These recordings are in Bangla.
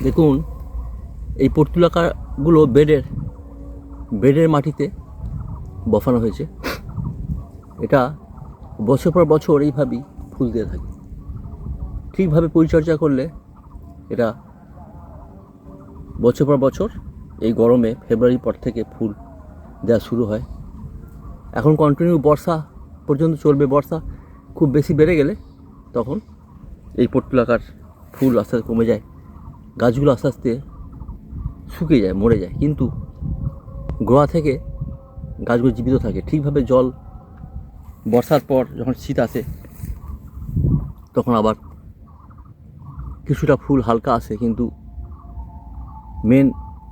দেখুন, এই পর্তুলাকাগুলো বেডের মাটিতে বসানো হয়েছে। এটা বছর পর বছর এইভাবেই ফুল দিয়ে থাকে। ঠিকভাবে পরিচর্যা করলে এটা বছর পর বছর এই গরমে ফেব্রুয়ারির পর থেকে ফুল দেওয়া শুরু হয়। এখন কন্টিনিউ বর্ষা পর্যন্ত চলবে। বর্ষা খুব বেশি বেড়ে গেলে তখন এই পর্তুলাকার ফুল আস্তে আস্তে কমে যায়, গাছগুলো আস্তে আস্তে শুকিয়ে যায়, মরে যায়। কিন্তু গোড়া থেকে গাছগুলো জীবিত থাকে। ঠিকভাবে জল, বর্ষার পর যখন শীত আসে তখন আবার কিছুটা ফুল হালকা আসে, কিন্তু মেন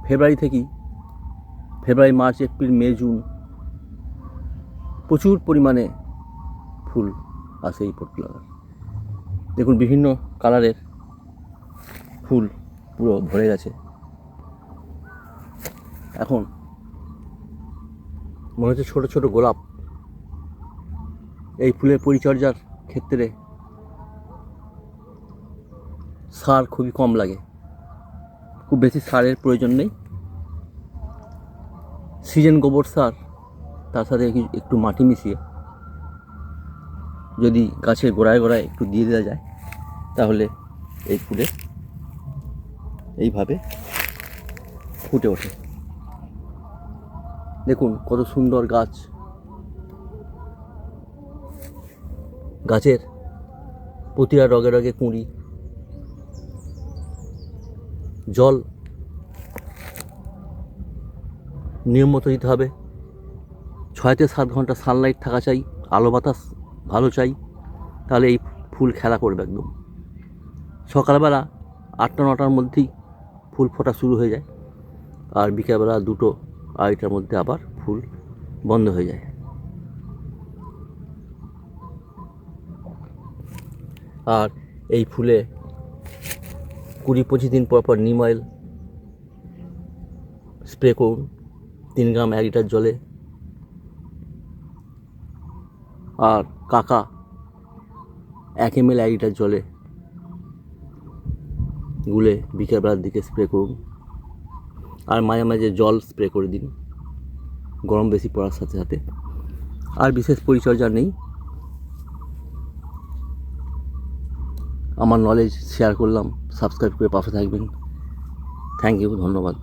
ফেব্রুয়ারি, মার্চ, এপ্রিল, মে, জুন প্রচুর পরিমাণে ফুল আসে এই পর্তুলাকার। দেখুন, বিভিন্ন কালারের ফুল পুরো ভরে গেছে। এখন মনে হচ্ছে ছোটো ছোটো গোলাপ। এই ফুলের পরিচর্যার ক্ষেত্রে সার খুবই কম লাগে, খুব বেশি সারের প্রয়োজন নেই। সিজন গোবর সার, তার সাথে একটু মাটি মিশিয়ে যদি গাছের গোড়ায় গোড়ায় একটু দিয়ে দেওয়া যায়, তাহলে এই ফুলে এইভাবে ফুটে ওঠে। দেখুন কত সুন্দর গাছ। গাছের প্রতিটা রগে রগে কুঁড়ি। জল নিয়মিত দিতে হবে। 6 থেকে 7 ঘন্টা সানলাইট থাকা চাই, আলো বাতাস ভালো চাই, তাহলে এই ফুল খেলা করবে একদম। সকালবেলা 8টা-9টার মধ্যেই ফুল ফোটা শুরু হয়ে যায়, আর বিকেলবেলা 2টো-2:30টার মধ্যে আবার ফুল বন্ধ হয়ে যায়। আর এই ফুলে 20-25 দিন পর পর নিম অয়েল স্প্রে করুন, 3 গ্রাম 1 লিটার জলে। আর কাকা 1 ml 1 লিটার জলে গুলে বিকেলবেলার দিকে স্প্রে করুন। আর মাঝে মাঝে জল স্প্রে করে দিন গরম বেশি পড়ার সাথে সাথে। আর বিশেষ পরিচর্যা নেই। আমার নলেজ শেয়ার করলাম। সাবস্ক্রাইব করে পাশে থাকবেন। থ্যাংক ইউ, ধন্যবাদ।